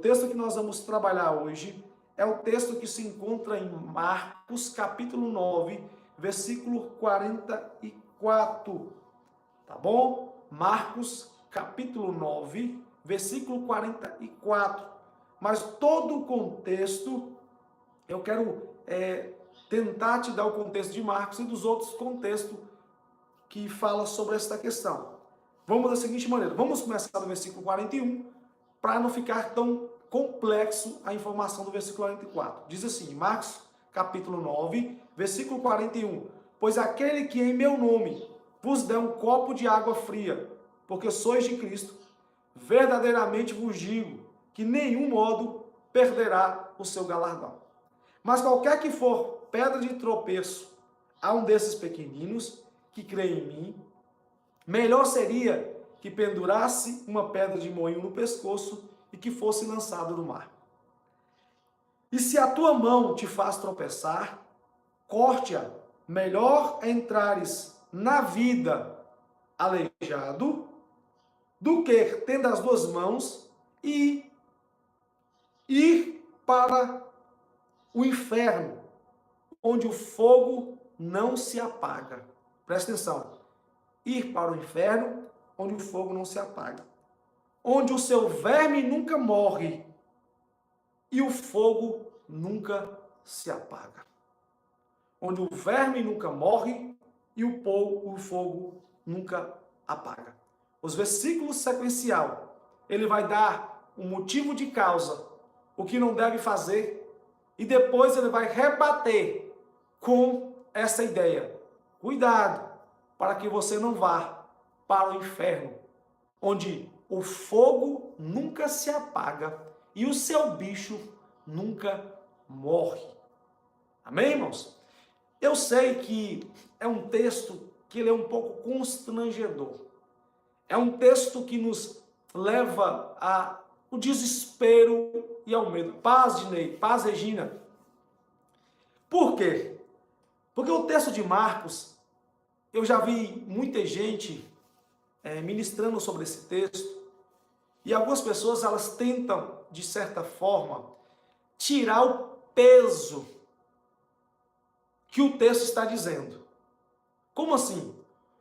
texto que nós vamos trabalhar hoje é o texto que se encontra em Marcos, capítulo 9, versículo 44. Tá bom? Marcos, capítulo 9, versículo 44. Mas todo o contexto, eu quero tentar te dar o contexto de Marcos e dos outros contextos que fala sobre esta questão. Vamos da seguinte maneira, vamos começar do versículo 41, para não ficar tão complexo a informação do versículo 44. Diz assim, Marcos, capítulo 9, versículo 41. Pois aquele que em meu nome vos der um copo de água fria, porque sois de Cristo, verdadeiramente vos digo que nenhum modo perderá o seu galardão. Mas qualquer que for pedra de tropeço a um desses pequeninos que crê em mim, melhor seria que pendurasse uma pedra de moinho no pescoço e que fosse lançado no mar. E se a tua mão te faz tropeçar, corte-a. Melhor entrares na vida aleijado do que, tendo as duas mãos, e ir para o inferno, onde o fogo não se apaga. Presta atenção. Ir para o inferno, onde o fogo não se apaga. Onde o seu verme nunca morre e o fogo nunca se apaga. Onde o verme nunca morre e o fogo nunca apaga. Os versículos sequencial, ele vai dar um motivo de causa, o que não deve fazer, e depois ele vai rebater com essa ideia. Cuidado, para que você não vá para o inferno, onde o fogo nunca se apaga e o seu bicho nunca morre. Amém, irmãos? Eu sei que é um texto que ele é um pouco constrangedor. É um texto que nos leva ao desespero e ao medo. Paz, Dinei. Paz, Regina. Por quê? Porque o texto de Marcos, eu já vi muita gente ministrando sobre esse texto, e algumas pessoas, elas tentam, de certa forma, tirar o peso que o texto está dizendo. Como assim?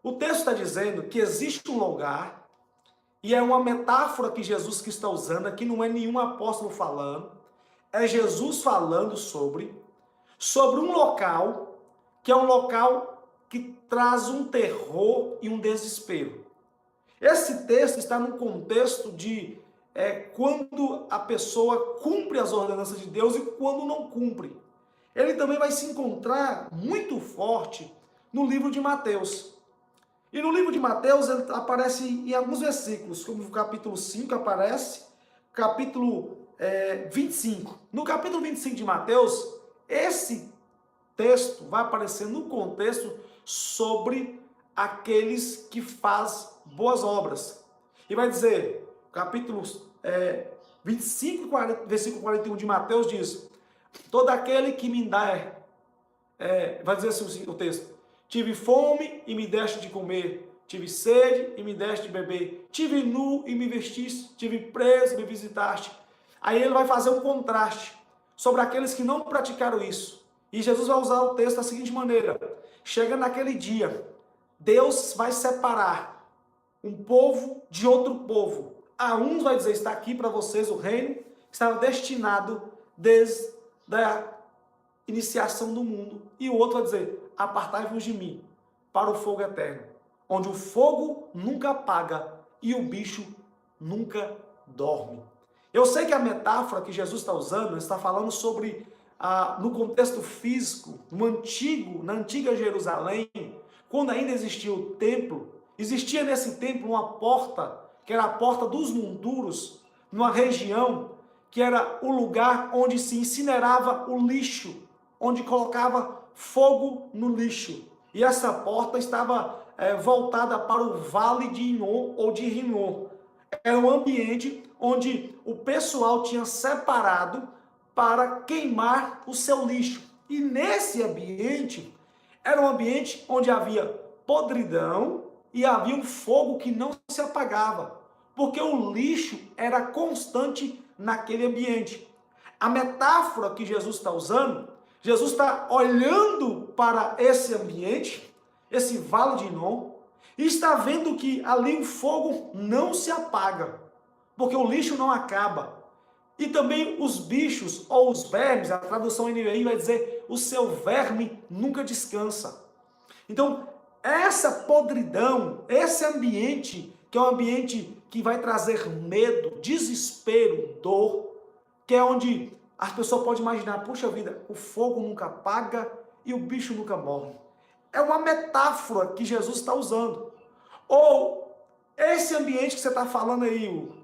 O texto está dizendo que existe um lugar, e é uma metáfora que Jesus que está usando, aqui não é nenhum apóstolo falando, é Jesus falando sobre um local, que é um local que traz um terror e um desespero. Esse texto está num contexto de quando a pessoa cumpre as ordenanças de Deus e quando não cumpre. Ele também vai se encontrar muito forte no livro de Mateus. E no livro de Mateus ele aparece em alguns versículos, como no capítulo 5 aparece, capítulo 25. No capítulo 25 de Mateus, esse texto vai aparecer no contexto sobre aqueles que fazem boas obras. E vai dizer, capítulos 25, versículo 41 de Mateus diz, todo aquele que me dá, vai dizer assim o texto, tive fome e me deste de comer, tive sede e me deste de beber, tive nu e me vestiste, tive preso e me visitaste. Aí ele vai fazer um contraste sobre aqueles que não praticaram isso. E Jesus vai usar o texto da seguinte maneira, chega naquele dia, Deus vai separar um povo de outro povo. A uns vai dizer, está aqui para vocês o reino que estava destinado desde a iniciação do mundo. E o outro vai dizer, apartai-vos de mim para o fogo eterno, onde o fogo nunca apaga e o bicho nunca dorme. Eu sei que a metáfora que Jesus está usando, está falando sobre, no contexto físico, na antiga Jerusalém, quando ainda existia o templo, existia nesse templo uma porta, que era a porta dos munduros, numa região que era o lugar onde se incinerava o lixo, onde colocava fogo no lixo. E essa porta estava voltada para o vale de Inom ou de Rinom. Era um ambiente onde o pessoal tinha separado para queimar o seu lixo. E nesse ambiente, era um ambiente onde havia podridão e havia um fogo que não se apagava, porque o lixo era constante naquele ambiente. A metáfora que Jesus está usando, Jesus está olhando para esse ambiente, esse vale de Inom, e está vendo que ali o fogo não se apaga, porque o lixo não acaba. E também os bichos ou os vermes, a tradução NVI vai dizer, o seu verme nunca descansa. Então, essa podridão, esse ambiente, que é um ambiente que vai trazer medo, desespero, dor, que é onde as pessoas podem imaginar, puxa vida, o fogo nunca apaga e o bicho nunca morre. É uma metáfora que Jesus está usando. Ou esse ambiente que você está falando aí, Hugo,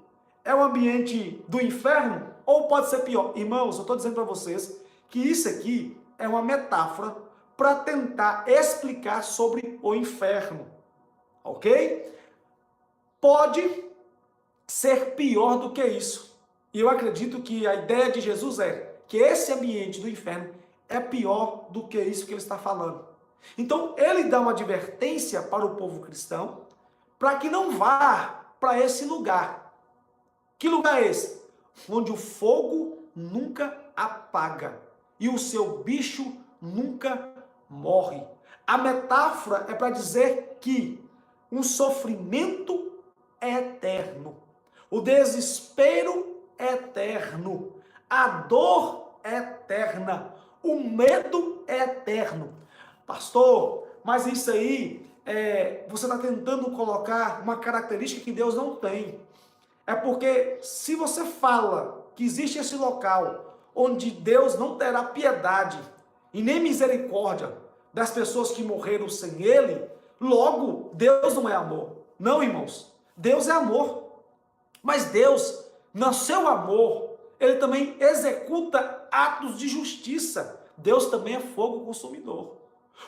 é o ambiente do inferno? Ou pode ser pior? Irmãos, eu estou dizendo para vocês que isso aqui é uma metáfora para tentar explicar sobre o inferno. Ok? Pode ser pior do que isso. E eu acredito que a ideia de Jesus é que esse ambiente do inferno é pior do que isso que ele está falando. Então, ele dá uma advertência para o povo cristão para que não vá para esse lugar. Que lugar é esse? Onde o fogo nunca apaga e o seu bicho nunca morre. A metáfora é para dizer que um sofrimento é eterno, o desespero é eterno, a dor é eterna, o medo é eterno. Pastor, mas isso aí, você está tentando colocar uma característica que Deus não tem. É porque se você fala que existe esse local onde Deus não terá piedade e nem misericórdia das pessoas que morreram sem Ele, logo Deus não é amor. Não, irmãos, Deus é amor. Mas Deus, no seu amor, Ele também executa atos de justiça. Deus também é fogo consumidor.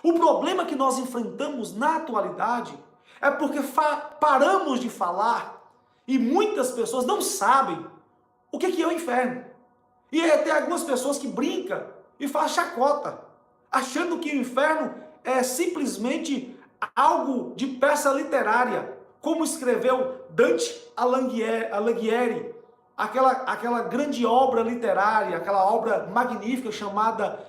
O problema que nós enfrentamos na atualidade é porque paramos de falar e muitas pessoas não sabem o que é o inferno. E tem algumas pessoas que brincam e fazem chacota, achando que o inferno é simplesmente algo de peça literária, como escreveu Dante Alighieri, aquela grande obra literária, aquela obra magnífica chamada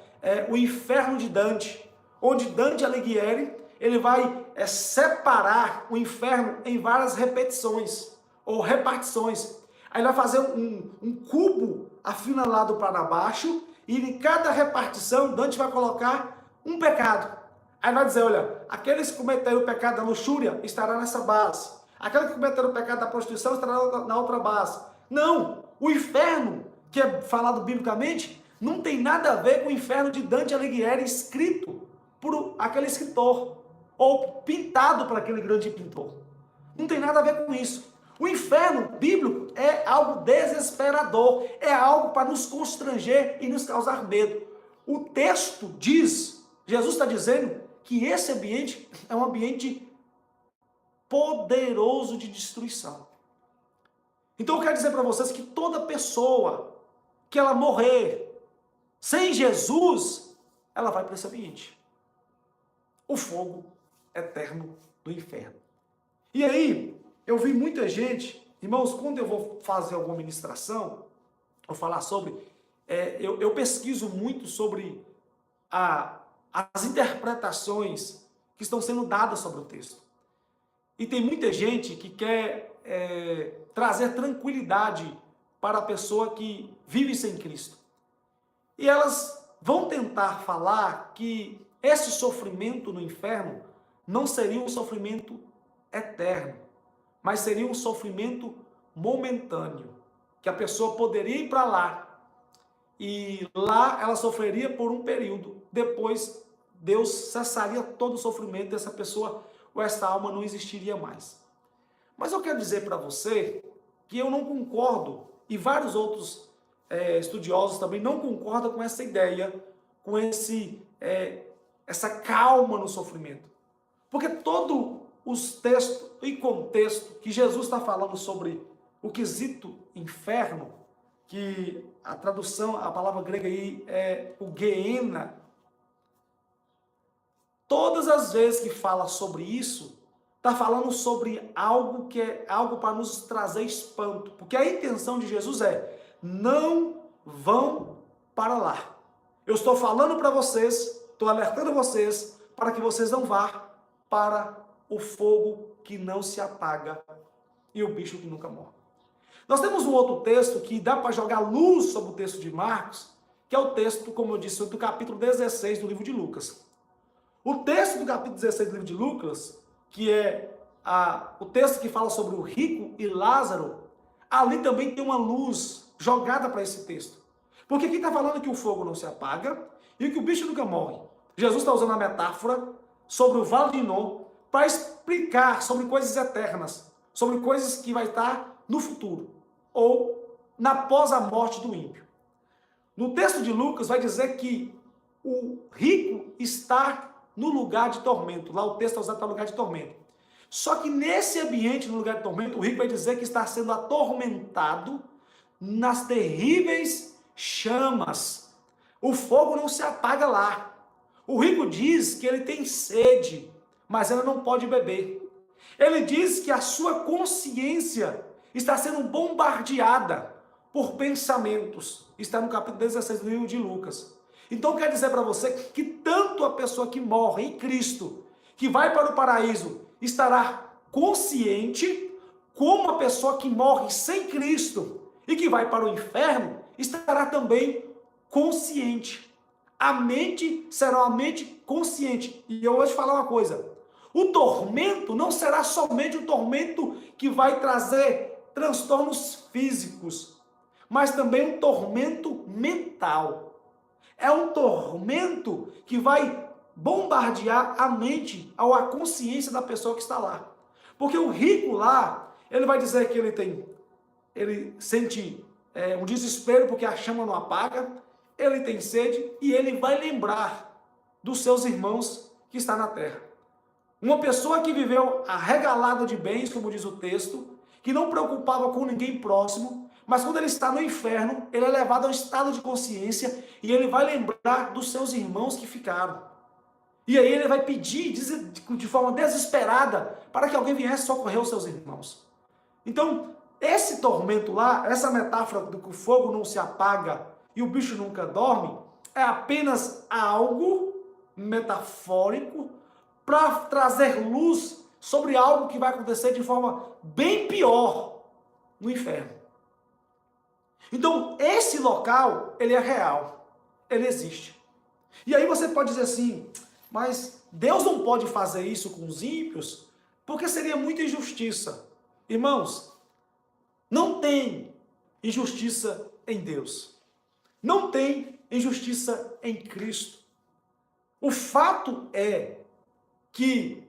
O Inferno de Dante, onde Dante Alighieri ele vai separar o inferno em várias repetições ou repartições. Aí ele vai fazer um cubo afinalado para baixo e em cada repartição Dante vai colocar um pecado. Aí vai dizer, olha, aqueles que cometeram o pecado da luxúria estará nessa base. Aqueles que cometeram o pecado da prostituição estará na outra base. Não, o inferno, que é falado biblicamente, não tem nada a ver com o inferno de Dante Alighieri, escrito por aquele escritor, ou pintado por aquele grande pintor. Não tem nada a ver com isso. O inferno bíblico é algo desesperador, é algo para nos constranger e nos causar medo. O texto diz, Jesus está dizendo, que esse ambiente é um ambiente poderoso de destruição. Então eu quero dizer para vocês que toda pessoa que ela morrer sem Jesus, ela vai para esse ambiente. O fogo eterno do inferno. E aí, eu vi muita gente, irmãos, quando eu vou fazer alguma ministração, eu falar sobre, eu pesquiso muito sobre as interpretações que estão sendo dadas sobre o texto. E tem muita gente que quer trazer tranquilidade para a pessoa que vive sem Cristo. E elas vão tentar falar que esse sofrimento no inferno não seria um sofrimento eterno, mas seria um sofrimento momentâneo, que a pessoa poderia ir para lá, e lá ela sofreria por um período, depois Deus cessaria todo o sofrimento dessa pessoa, ou essa alma não existiria mais. Mas eu quero dizer para você que eu não concordo, e vários outros estudiosos também não concordam com essa ideia, com essa calma no sofrimento. Porque todos os textos e contexto que Jesus está falando sobre o quesito inferno, que a tradução, a palavra grega aí é o Gehenna, todas as vezes que fala sobre isso, está falando sobre algo que é algo para nos trazer espanto. Porque a intenção de Jesus não vão para lá. Eu estou falando para vocês, estou alertando vocês, para que vocês não vá para o fogo que não se apaga e o bicho que nunca morre. Nós temos um outro texto que dá para jogar luz sobre o texto de Marcos, que é o texto, como eu disse, do capítulo 16 do livro de Lucas. O texto do capítulo 16 do livro de Lucas, que é o texto que fala sobre o rico e Lázaro, ali também tem uma luz jogada para esse texto. Porque aqui está falando que o fogo não se apaga e que o bicho nunca morre. Jesus está usando a metáfora sobre o Vale de Inom para explicar sobre coisas eternas, sobre coisas que vai estar no futuro, ou na pós a morte do ímpio. No texto de Lucas vai dizer que o rico está no lugar de tormento. Lá o texto é usado para lugar de tormento. Só que nesse ambiente, no lugar de tormento, o rico vai dizer que está sendo atormentado nas terríveis chamas. O fogo não se apaga lá. O rico diz que ele tem sede, mas ela não pode beber. Ele diz que a sua consciência está sendo bombardeada por pensamentos. Está no capítulo 16 do livro de Lucas. Então quer dizer para você que tanto a pessoa que morre em Cristo, que vai para o paraíso, estará consciente, como a pessoa que morre sem Cristo e que vai para o inferno, estará também consciente. A mente será uma mente consciente. E eu vou te falar uma coisa. O tormento não será somente um tormento que vai trazer transtornos físicos, mas também um tormento mental. É um tormento que vai bombardear a mente ou a consciência da pessoa que está lá. Porque o rico lá, ele vai dizer que ele sente um desespero porque a chama não apaga, ele tem sede e ele vai lembrar dos seus irmãos que estão na terra. Uma pessoa que viveu arregalada de bens, como diz o texto, que não preocupava com ninguém próximo, mas quando ele está no inferno, ele é levado a um estado de consciência e ele vai lembrar dos seus irmãos que ficaram. E aí ele vai pedir de forma desesperada para que alguém viesse socorrer os seus irmãos. Então, esse tormento lá, essa metáfora do que o fogo não se apaga e o bicho nunca dorme, é apenas algo metafórico para trazer luz sobre algo que vai acontecer de forma bem pior no inferno. Então, esse local, ele é real, ele existe. E aí você pode dizer assim, mas Deus não pode fazer isso com os ímpios, porque seria muita injustiça. Irmãos, não tem injustiça em Deus. Não tem injustiça em Cristo. O fato é que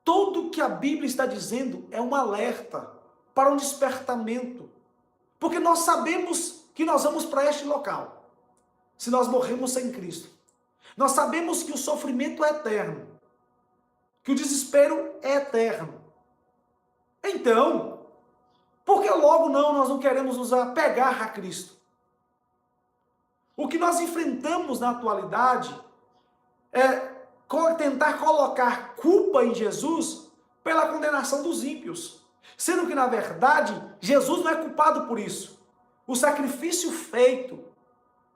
tudo que a Bíblia está dizendo é um alerta para um despertamento. Porque nós sabemos que nós vamos para este local, se nós morrermos sem Cristo. Nós sabemos que o sofrimento é eterno, que o desespero é eterno. Então, por que logo nós não queremos nos apegar a Cristo? O que nós enfrentamos na atualidade é tentar colocar culpa em Jesus pela condenação dos ímpios. Sendo que, na verdade, Jesus não é culpado por isso. O sacrifício feito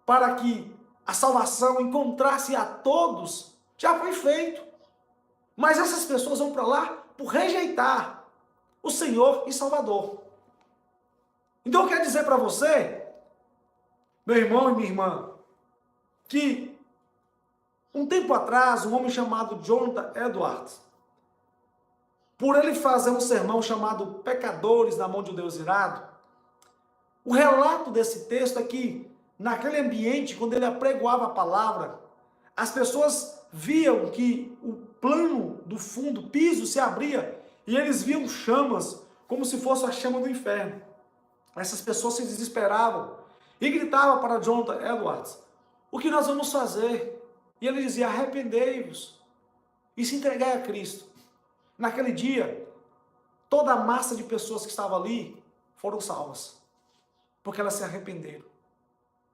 para que a salvação encontrasse a todos já foi feito. Mas essas pessoas vão para lá por rejeitar o Senhor e Salvador. Então eu quero dizer para você, meu irmão e minha irmã, que um tempo atrás, um homem chamado Jonathan Edwards, por ele fazer um sermão chamado Pecadores na Mão de um Deus Irado, o relato desse texto é que, naquele ambiente, quando ele apregoava a palavra, as pessoas viam que o plano do fundo, o piso, se abria, e eles viam chamas, como se fosse a chama do inferno. Essas pessoas se desesperavam e gritavam para Jonathan Edwards, o que nós vamos fazer? E ele dizia, arrependei-vos e se entregai a Cristo. Naquele dia, toda a massa de pessoas que estava ali foram salvas, porque elas se arrependeram.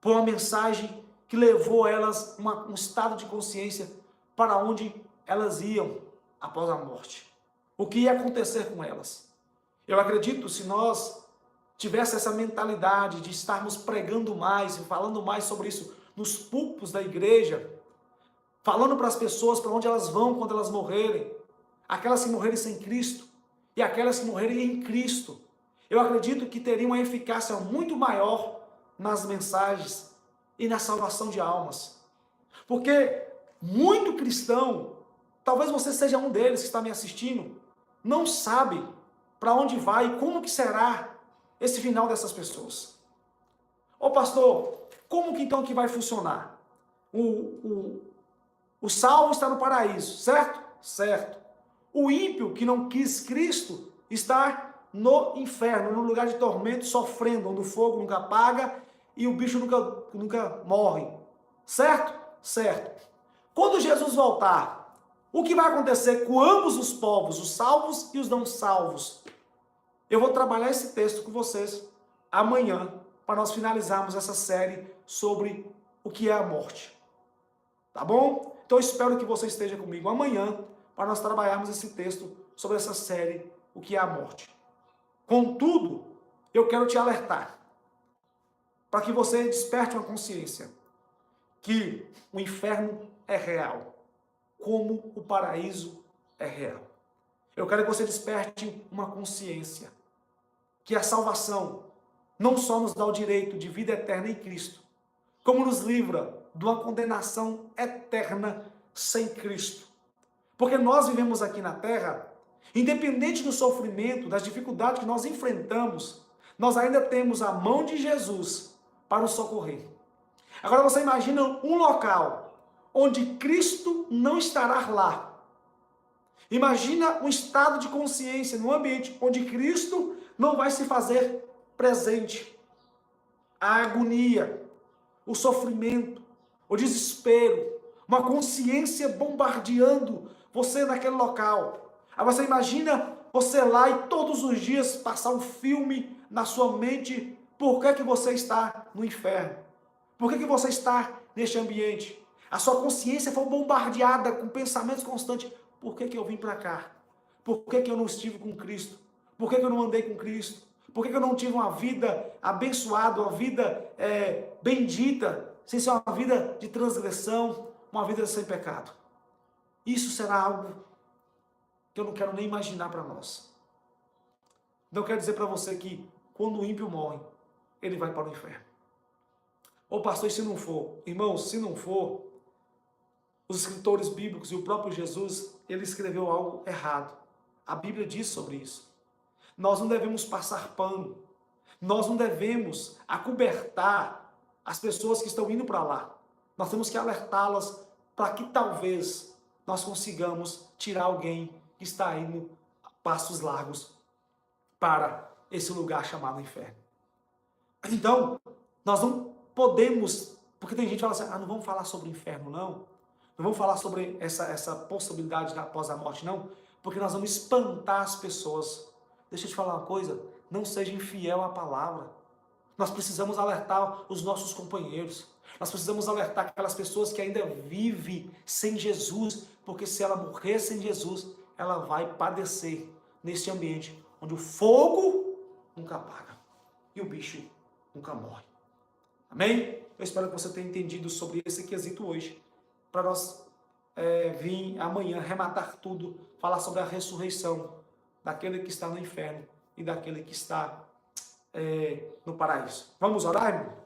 Foi uma mensagem que levou elas a um estado de consciência para onde elas iam após a morte. O que ia acontecer com elas. Eu acredito, se nós tivesse essa mentalidade de estarmos pregando mais e falando mais sobre isso nos púlpitos da igreja, falando para as pessoas para onde elas vão quando elas morrerem, aquelas que morrerem sem Cristo e aquelas que morrerem em Cristo, eu acredito que teria uma eficácia muito maior nas mensagens e na salvação de almas. Porque muito cristão, talvez você seja um deles que está me assistindo, não sabe para onde vai e como que será esse final dessas pessoas. Ô pastor, como que então que vai funcionar? O salvo está no paraíso, certo? Certo. O ímpio que não quis Cristo está no inferno, no lugar de tormento, sofrendo, onde o fogo nunca apaga e o bicho nunca morre. Certo? Certo. Quando Jesus voltar, o que vai acontecer com ambos os povos, os salvos e os não salvos? Eu vou trabalhar esse texto com vocês amanhã, para nós finalizarmos essa série sobre o que é a morte. Tá bom? Então eu espero que você esteja comigo amanhã, para nós trabalharmos esse texto sobre essa série, o que é a morte. Contudo, eu quero te alertar, para que você desperte uma consciência, que o inferno é real, como o paraíso é real. Eu quero que você desperte uma consciência, que a salvação não só nos dá o direito de vida eterna em Cristo, como nos livra de uma condenação eterna sem Cristo. Porque nós vivemos aqui na terra, independente do sofrimento, das dificuldades que nós enfrentamos, nós ainda temos a mão de Jesus para nos socorrer. Agora você imagina um local onde Cristo não estará lá. Imagina um estado de consciência, num ambiente onde Cristo não vai se fazer presente. A agonia, o sofrimento, o desespero, uma consciência bombardeando você naquele local. Aí você imagina você lá e todos os dias passar um filme na sua mente, por que você está no inferno? Por que você está neste ambiente? A sua consciência foi bombardeada com pensamentos constantes. Por que eu vim para cá? Por que eu não estive com Cristo? Por que eu não andei com Cristo? Por que eu não tive uma vida abençoada, uma vida bendita, sem ser uma vida de transgressão, uma vida sem pecado? Isso será algo que eu não quero nem imaginar para nós. Então eu quero dizer para você que quando o ímpio morre, ele vai para o inferno. Ô pastor, e se não for? Irmãos, se não for, os escritores bíblicos e o próprio Jesus, ele escreveu algo errado. A Bíblia diz sobre isso. Nós não devemos passar pano. Nós não devemos acobertar as pessoas que estão indo para lá. Nós temos que alertá-las para que talvez nós consigamos tirar alguém que está indo a passos largos para esse lugar chamado inferno. Então, nós não podemos, porque tem gente que fala assim, não vamos falar sobre o inferno, não. Não vamos falar sobre essa possibilidade após a morte, não. Porque nós vamos espantar as pessoas. Deixa eu te falar uma coisa, não seja infiel à palavra. Nós precisamos alertar os nossos companheiros. Nós precisamos alertar aquelas pessoas que ainda vivem sem Jesus, porque se ela morrer sem Jesus, ela vai padecer nesse ambiente onde o fogo nunca apaga e o bicho nunca morre. Amém? Eu espero que você tenha entendido sobre esse quesito hoje, para nós vir amanhã rematar tudo, falar sobre a ressurreição daquele que está no inferno e daquele que está no paraíso. Vamos orar, irmão?